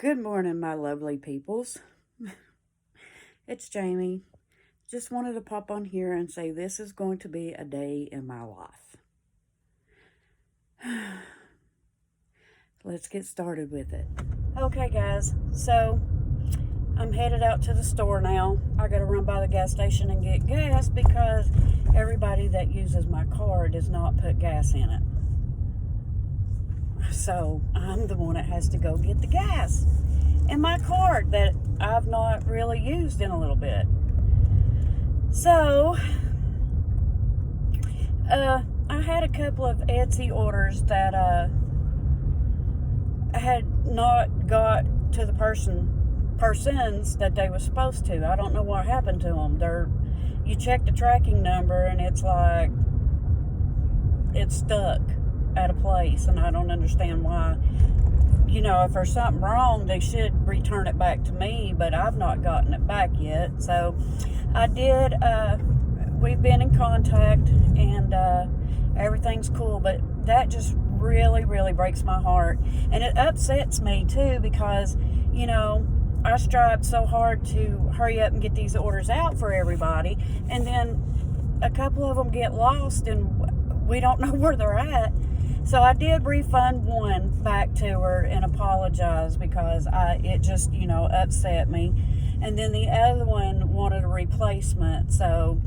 Good morning, my lovely peoples. It's Jamie. Just wanted to pop on here and say this is going to be a day in my life. Let's get started with it. Okay, guys, so I'm headed out to the store now. I gotta run by the gas station and get gas because everybody that uses my car does not put gas in it. So I'm the one that has to go get the gas in my car that I've not really used in a little bit. So I had a couple of Etsy orders that I had not got to the persons that they were supposed to. I don't know what happened to them. You check the tracking number and it's like it's stuck at a place, and I don't understand why. If there's something wrong, they should return it back to me, but I've not gotten it back yet. So I did. We've been in contact, and everything's cool, but that just really, really breaks my heart. And it upsets me, too, because, I strived so hard to hurry up and get these orders out for everybody, and then a couple of them get lost, and we don't know where they're at. So I did refund one back to her and apologize because it just, upset me. And then the other one wanted a replacement. So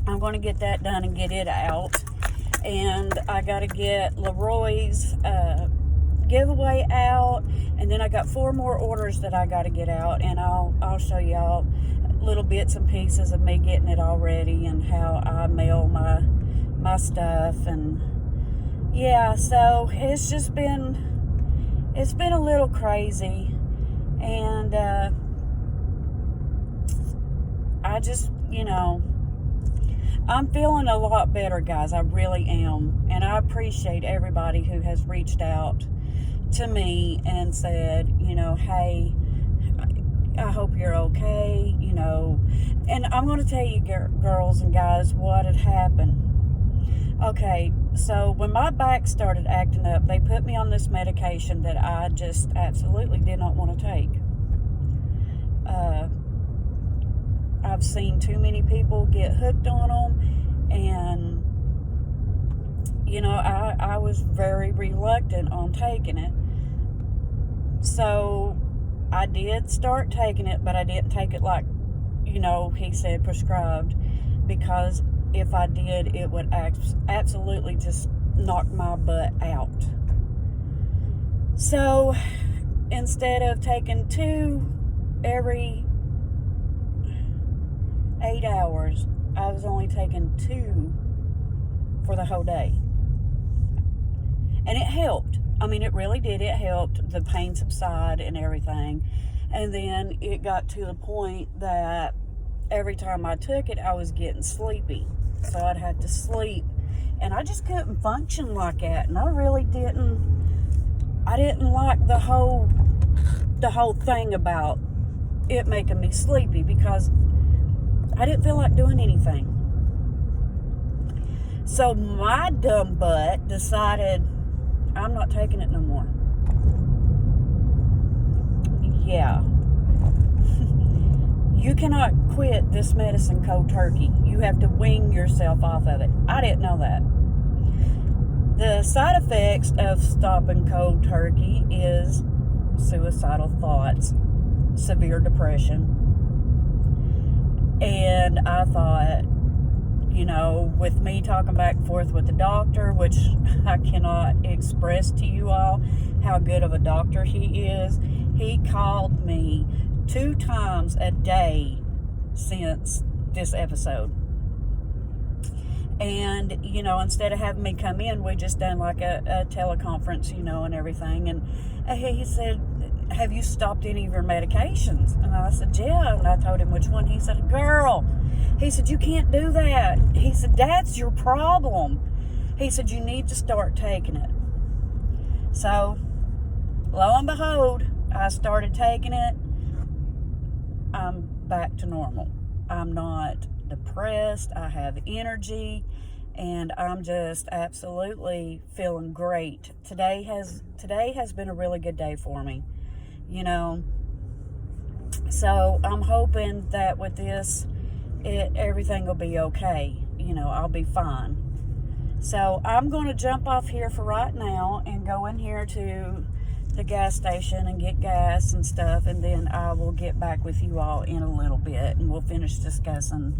I'm going to get that done and get it out. And I got to get Leroy's giveaway out. And then I got 4 more orders that I got to get out. And I'll show y'all little bits and pieces of me getting it all ready and how I mail my stuff. And yeah, so it's been a little crazy, and I just, I'm feeling a lot better, guys. I really am, and I appreciate everybody who has reached out to me and said, hey, I hope you're okay, and I'm going to tell you, girls and guys, what had happened. Okay, so when my back started acting up, they put me on this medication that I just absolutely did not want to take. I've seen too many people get hooked on them, and, I was very reluctant on taking it. So I did start taking it, but I didn't take it like, he said prescribed, because if I did, it would absolutely just knock my butt out. So instead of taking 2 every 8 hours, I was only taking 2 for the whole day. And it helped. I mean, it really did. It helped. The pain subside and everything. And then it got to the point that every time I took it, I was getting sleepy. So I'd have to sleep, and I just couldn't function like that. And I really didn't like the whole thing about it making me sleepy, because I didn't feel like doing anything. So my dumb butt decided I'm not taking it no more. Yeah. You cannot quit this medicine cold turkey. You have to wean yourself off of it. I didn't know that. The side effects of stopping cold turkey is suicidal thoughts, severe depression. And I thought, with me talking back and forth with the doctor, which I cannot express to you all how good of a doctor he is, he called me 2 times a day since this episode. And, instead of having me come in, we just done like a teleconference, and everything. And he said, have you stopped any of your medications? And I said, yeah. And I told him which one. He said, girl, he said, you can't do that. He said, that's your problem. He said, you need to start taking it. So, lo and behold, I started taking it. I'm back to normal. I'm not depressed. I have energy, and I'm just absolutely feeling great. Today has been a really good day for me. you know. So I'm hoping that with this, everything will be okay. You know, I'll be fine. So I'm going to jump off here for right now and go in here to the gas station and get gas and stuff, and then I will get back with you all in a little bit and we'll finish discussing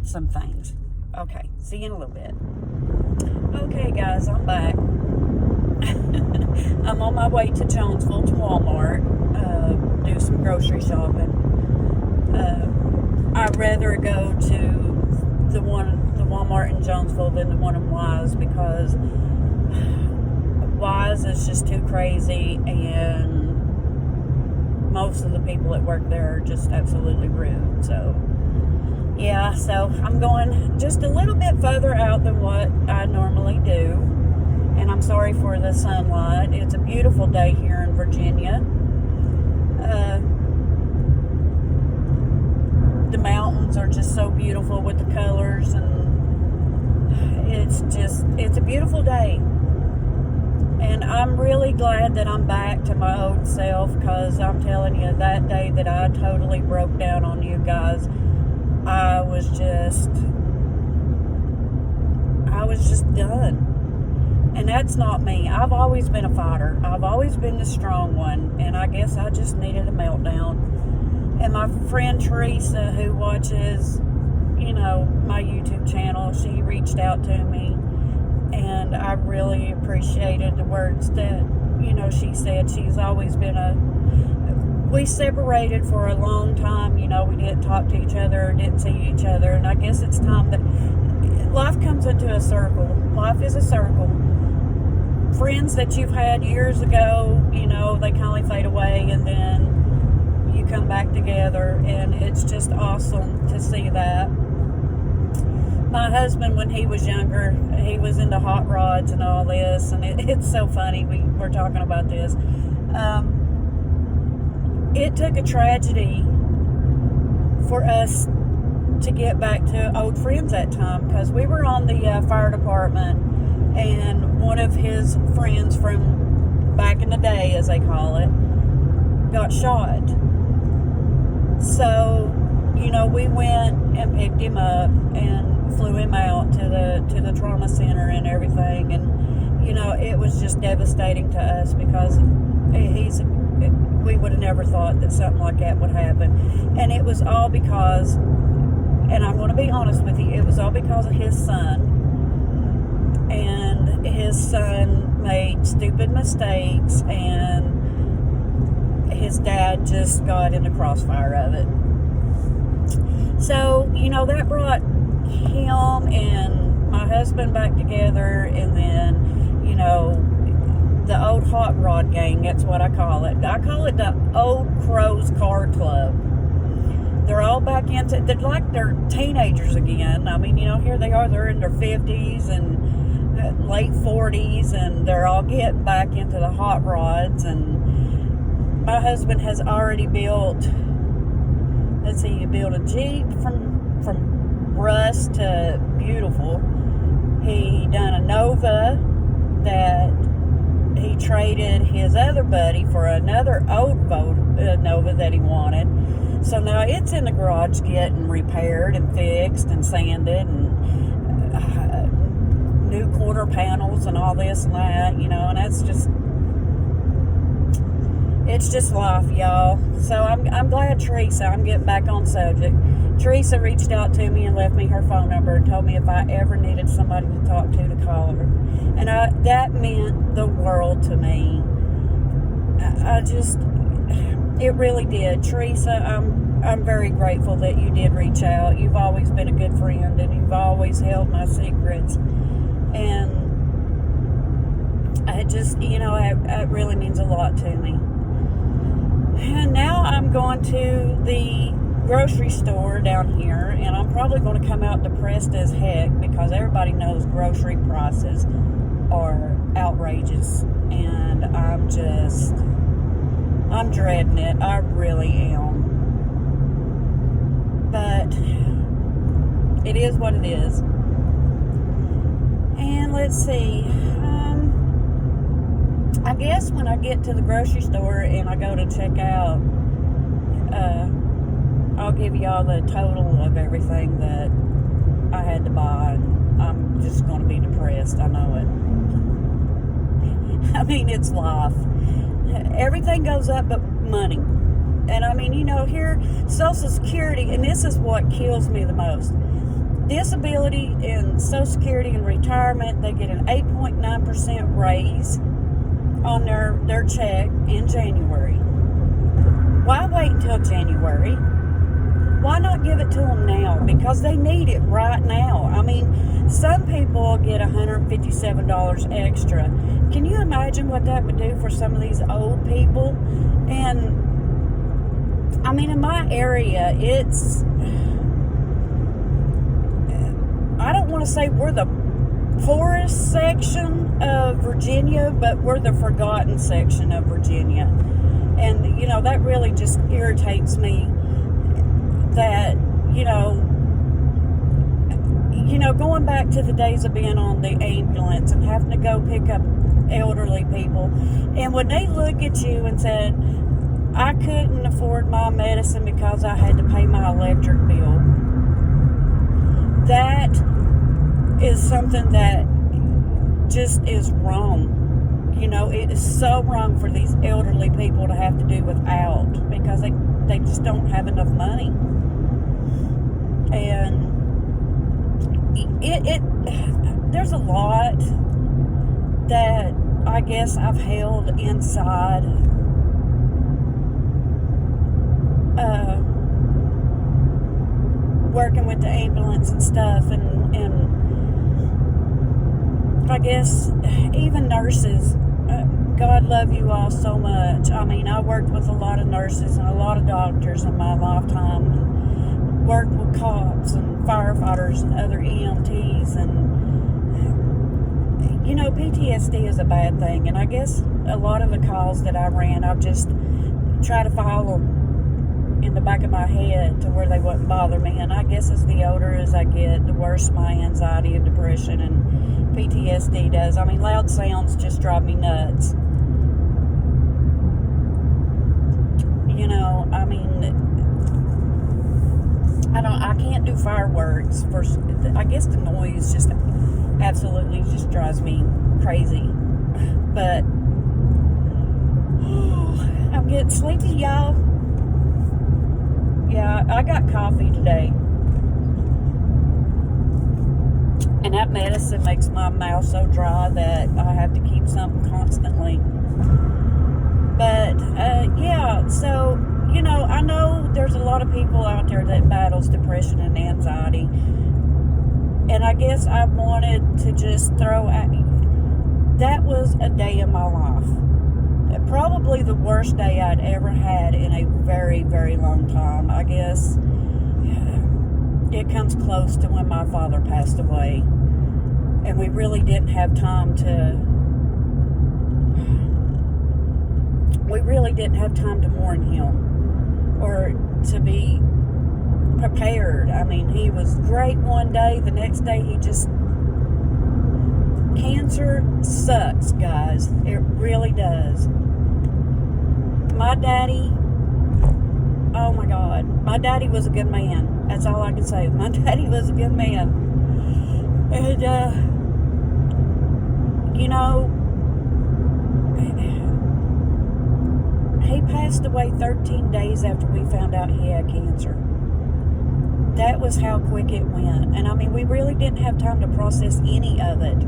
some things. Okay, see you in a little bit. Okay guys, I'm back. I'm on my way to Jonesville, to Walmart, do some grocery shopping. I'd rather go to the Walmart in Jonesville than the one in Wise, because Wise is just too crazy, and most of the people that work there are just absolutely rude. So yeah, so I'm going just a little bit further out than what I normally do, and I'm sorry for the sunlight. It's a beautiful day here in Virginia. The mountains are just so beautiful with the colors, and it's a beautiful day. And I'm really glad that I'm back to my old self, because I'm telling you, that day that I totally broke down on you guys, I was just done. And that's not me. I've always been a fighter. I've always been the strong one, and I guess I just needed a meltdown. And my friend Teresa, who watches, you know, my YouTube channel, she reached out to me, and I really appreciated the words that, you know, she said. She's always been we separated for a long time, you know, we didn't talk to each other, didn't see each other, and I guess it's time that life comes into a circle. Life is a circle. Friends that you've had years ago, you know, they kind of fade away, and then you come back together, and it's just awesome to see that. My husband, when he was younger, he was into hot rods and all this, and it's so funny we're talking about this. It took a tragedy for us to get back to old friends that time, because we were on the fire department, and one of his friends from back in the day, as they call it, got shot. So, you know, we went and picked him up and flew him out to the trauma center and everything, and you know, it was just devastating to us, because we would have never thought that something like that would happen. And it was all because, and I'm going to be honest with you, it was all because of his son. And his son made stupid mistakes, and his dad just got in the crossfire of it. So, you know, that brought him and my husband back together, and then, you know, the old hot rod gang, that's what I call it. I call it the Old Crows Car Club. They're all back into, they're teenagers again. I mean, you know, here they are, they're in their 50s and late 40s, and they're all getting back into the hot rods. And my husband has already built, he built a Jeep from rust to beautiful. He done a Nova that he traded his other buddy for another old Nova that he wanted. So now it's in the garage getting repaired and fixed and sanded, and new quarter panels and all this and that, you know, and it's just life, y'all. So I'm glad I'm getting back on subject. Teresa reached out to me and left me her phone number and told me if I ever needed somebody to talk to call her. And that meant the world to me. It really did. Teresa, I'm very grateful that you did reach out. You've always been a good friend, and you've always held my secrets. And it just, you know, it really means a lot to me. And now I'm going to the grocery store down here, and I'm probably going to come out depressed as heck, because everybody knows grocery prices are outrageous, and I'm dreading it. I really am. But it is what it is. And let's see. I guess when I get to the grocery store and I go to check out, I'll give y'all the total of everything that I had to buy. I'm just going to be depressed. I know it. I mean, it's life. Everything goes up but money. And I mean, you know, here, Social Security, and this is what kills me the most. Disability and Social Security and retirement, they get an 8.9% raise on their check in January. Why wait until January? Why not give it to them now? Because they need it right now. I mean, some people get $157 extra. Can you imagine what that would do for some of these old people? And I mean, in my area, it's, I don't want to say we're the poorest section of Virginia, but we're the forgotten section of Virginia. And, you know, that really just irritates me that, you know, going back to the days of being on the ambulance and having to go pick up elderly people. And when they look at you and said, I couldn't afford my medicine because I had to pay my electric bill, that is something that just is wrong. You know, it is so wrong for these elderly people to have to do without, because they just don't have enough money. And there's a lot that I guess I've held inside working with the ambulance and stuff, and I guess even nurses, God love you all so much. I mean, I worked with a lot of nurses and a lot of doctors in my lifetime, and worked with cops and firefighters and other EMTs, and you know, PTSD is a bad thing, and I guess a lot of the calls that I ran, I've just tried to file them in the back of my head to where they wouldn't bother me. And I guess as the older as I get, the worse my anxiety and depression and PTSD does. I mean, loud sounds just drive me nuts. You know, I mean, I can't do fireworks. I guess the noise just absolutely just drives me crazy. But I'm getting sleepy, y'all. Yeah, I got coffee today. And that medicine makes my mouth so dry that I have to keep something constantly. But, yeah, so, you know, I know there's a lot of people out there that battles depression and anxiety. And I guess I wanted to just throw at you. That was a day in my life. Probably the worst day I'd ever had in a very, very long time. I guess it comes close to when my father passed away. And we really didn't have time to mourn him or to be prepared. I mean, he was great one day. The next day, cancer sucks, guys. It really does. My daddy, oh my God, my daddy was a good man. That's all I can say. My daddy was a good man. And, you know, he passed away 13 days after we found out he had cancer. That was how quick it went. And I mean, we really didn't have time to process any of it.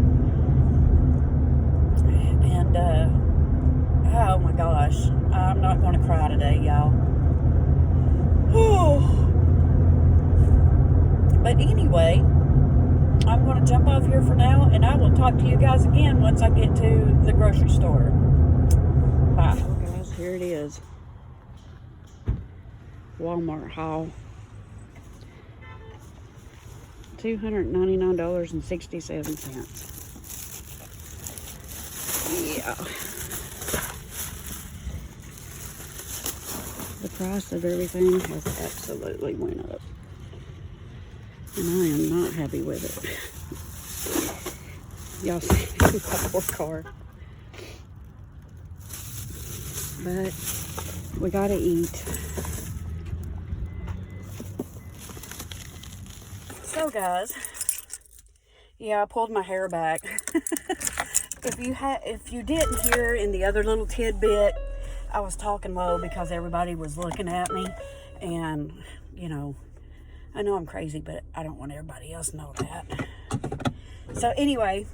And, oh my gosh, I'm not going to cry today, y'all. But anyway, I'm going to jump off here for now, and I will talk to you guys again once I get to the grocery store. Bye. Oh, guys, here it is. Walmart haul. $299.67. Yeah. The price of everything has absolutely went up. And I am not happy with it. Y'all see my poor car. but we gotta eat. So guys, yeah, I pulled my hair back. If you didn't hear in the other little tidbit, I was talking low because everybody was looking at me, and you know, I know I'm crazy, but I don't want everybody else to know that. So anyway,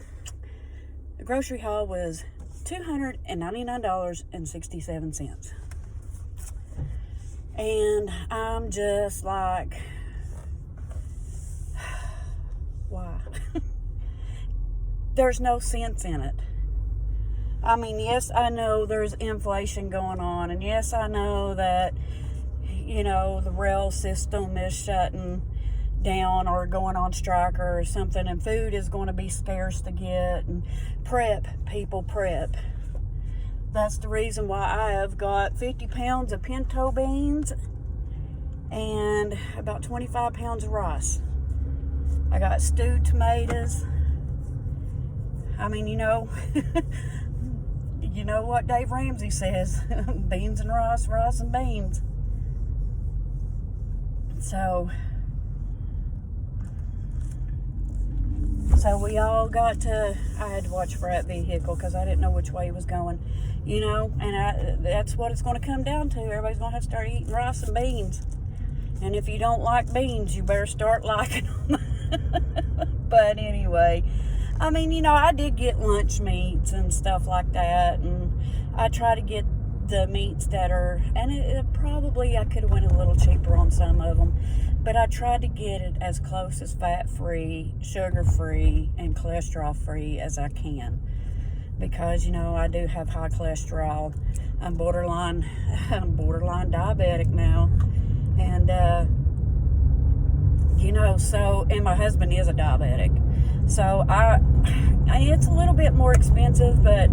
the grocery haul was $299.67. And I'm just like, why? There's no sense in it. I mean, yes, I know there's inflation going on, and yes, I know that, you know, the rail system is shutting down or going on strike or something, and food is going to be scarce to get, and people prep. That's the reason why I have got 50 pounds of pinto beans and about 25 pounds of rice. I got stewed tomatoes. I mean, you know, you know what Dave Ramsey says, beans and rice, rice and beans. So we all got to, I had to watch for that vehicle because I didn't know which way he was going, you know, and that's what it's going to come down to. Everybody's going to have to start eating rice and beans. And if you don't like beans, you better start liking them. But anyway, I mean, you know, I did get lunch meats and stuff like that, and I try to get the meats that are, and it probably, I could have went a little cheaper on some of them, but I tried to get it as close as fat-free, sugar-free, and cholesterol-free as I can, because, you know, I do have high cholesterol. I'm borderline diabetic now, and, you know, so, and my husband is a diabetic, so it's a little bit more expensive, but,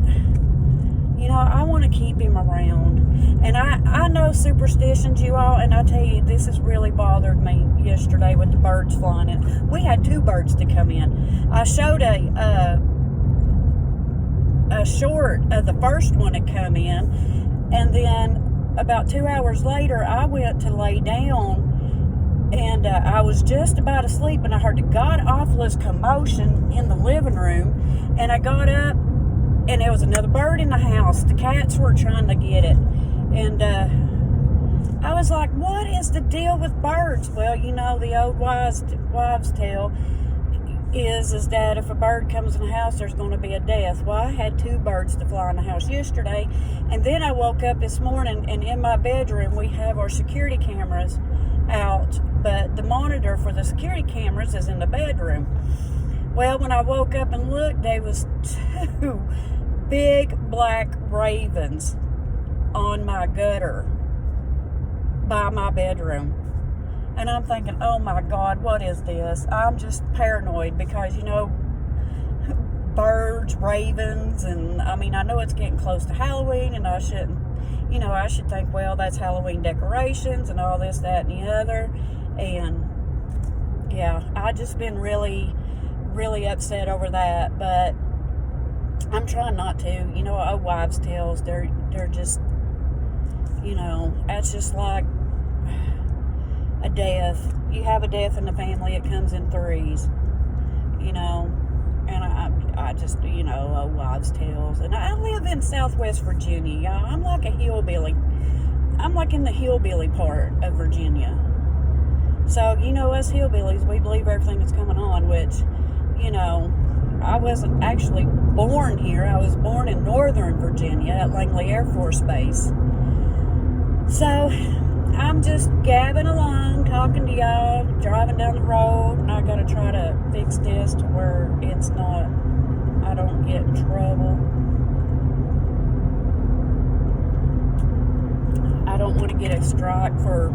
you know, I want to keep him around. And I know superstitions, you all, and I tell you, this has really bothered me yesterday with the birds flying in. We had 2 birds to come in. I showed a short of the first one that come in, and then about 2 hours later, I went to lay down, and I was just about asleep, and I heard the god-awfulest commotion in the living room, and I got up, and there was another bird in the house. The cats were trying to get it. And I was like, what is the deal with birds? Well, you know, the old wives' tale is that if a bird comes in the house, there's going to be a death. Well, I had 2 birds to fly in the house yesterday. And then I woke up this morning, and in my bedroom, we have our security cameras out. But the monitor for the security cameras is in the bedroom. Well, when I woke up and looked, there was 2 big black ravens on my gutter by my bedroom. And I'm thinking, oh my God, what is this? I'm just paranoid because, you know, birds, ravens, and I mean, I know it's getting close to Halloween, and I shouldn't, you know, I should think, well, that's Halloween decorations and all this, that, and the other. And yeah, I just been really upset over that, but I'm trying not to. You know, old wives' tales, they're just, you know, that's just like a death. You have a death in the family, it comes in 3s, you know, and I just, you know, old wives' tales. And I live in Southwest Virginia, y'all. I'm like a hillbilly. I'm like in the hillbilly part of Virginia. So, you know, us hillbillies, we believe everything that's coming on, which, you know, I wasn't actually born here. I was born in Northern Virginia at Langley Air Force Base. So, I'm just gabbing along, talking to y'all, driving down the road, and I gotta try to fix this to where it's not, I don't get in trouble. I don't want to get a strike for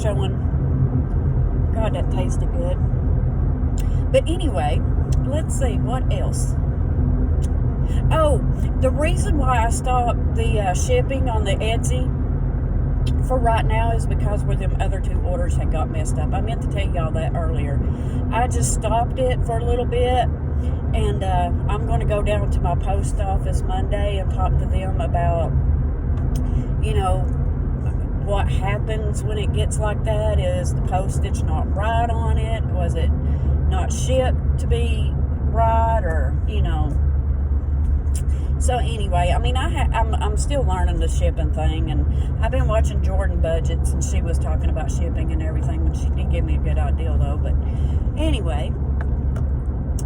showing, God, that tasted good. But anyway, let's see, what else? Oh, the reason why I stopped the shipping on the Etsy for right now is because where them other 2 orders had got messed up. I meant to tell y'all that earlier. I just stopped it for a little bit, And I'm going to go down to my post office Monday and talk to them about, you know, what happens when it gets like that. Is the postage not right on it? Was it not shipped to be right? Or, you know. So anyway, I mean, I'm still learning the shipping thing, and I've been watching Jordan Budgets, and she was talking about shipping and everything, and she didn't give me a good idea though. But anyway,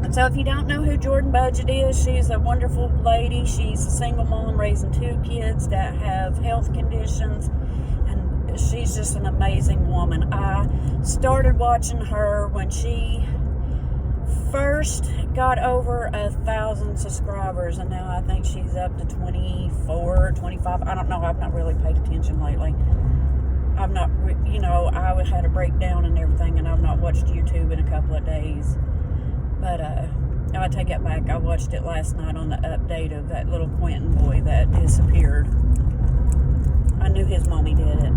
and so if you don't know who Jordan Budget is, she's a wonderful lady. She's a single mom raising 2 kids that have health conditions, and she's just an amazing woman. I started watching her when she first got over 1,000 subscribers, and now I think she's up to 24, 25. I don't know. I've not really paid attention lately. I've not, you know, I had a breakdown and everything, and I've not watched YouTube in a couple of days. But I take it back. I watched it last night on the update of that little Quentin boy that disappeared. I knew his mommy did it.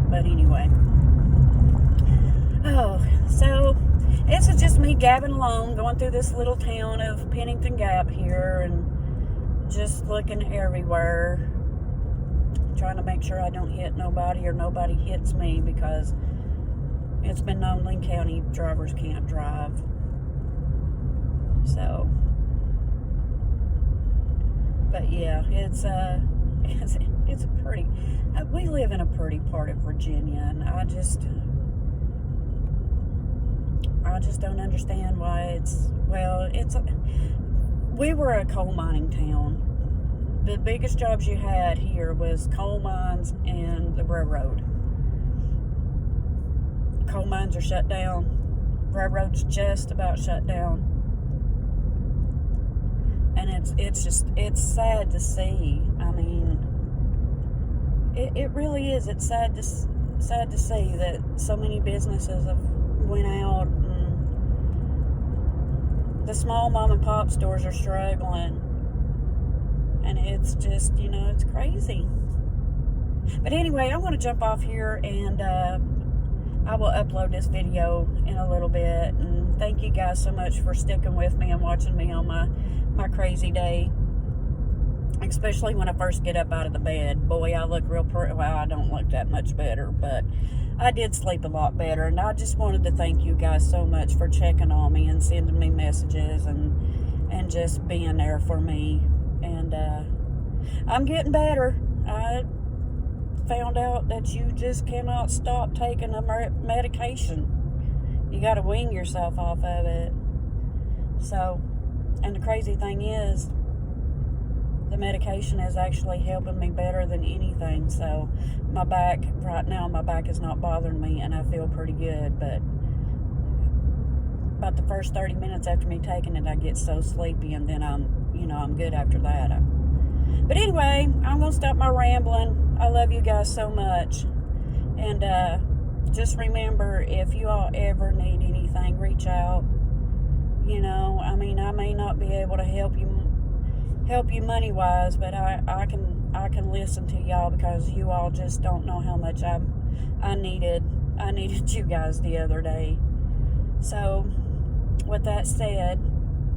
But anyway. Oh, so this is just me gabbing along, going through this little town of Pennington Gap here, and just looking everywhere, trying to make sure I don't hit nobody or nobody hits me, because it's been known Linn County drivers can't drive. So, but yeah, it's a pretty, we live in a pretty part of Virginia, and I just don't understand why we were a coal mining town. The biggest jobs you had here was coal mines and the railroad. Coal mines are shut down. Railroad's just about shut down. And it's sad to see. I mean, it really is. It's sad to see that so many businesses have went out, and the small mom and pop stores are struggling, and it's just, you know, it's crazy. But anyway, I'm going to jump off here, and I will upload this video in a little bit. And thank you guys so much for sticking with me and watching me on my crazy day, especially when I first get up out of the bed. Boy, I look well, I don't look that much better, but I did sleep a lot better. And I just wanted to thank you guys so much for checking on me and sending me messages and just being there for me. And I'm getting better. I found out that you just cannot stop taking a medication. You got to wean yourself off of it. So, and the crazy thing is, the medication is actually helping me better than anything. So my back is not bothering me, and I feel pretty good. But about the first 30 minutes after me taking it, I get so sleepy, and then I'm good after that. But anyway, I'm going to stop my rambling. I love you guys so much. And just remember, if you all ever need anything, reach out. You know, I mean, I may not be able to help you money wise, but I can listen to y'all, because you all just don't know how much I needed you guys the other day. So with that said,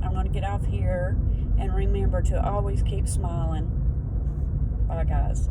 I'm going to get off here, and remember to always keep smiling. Bye guys.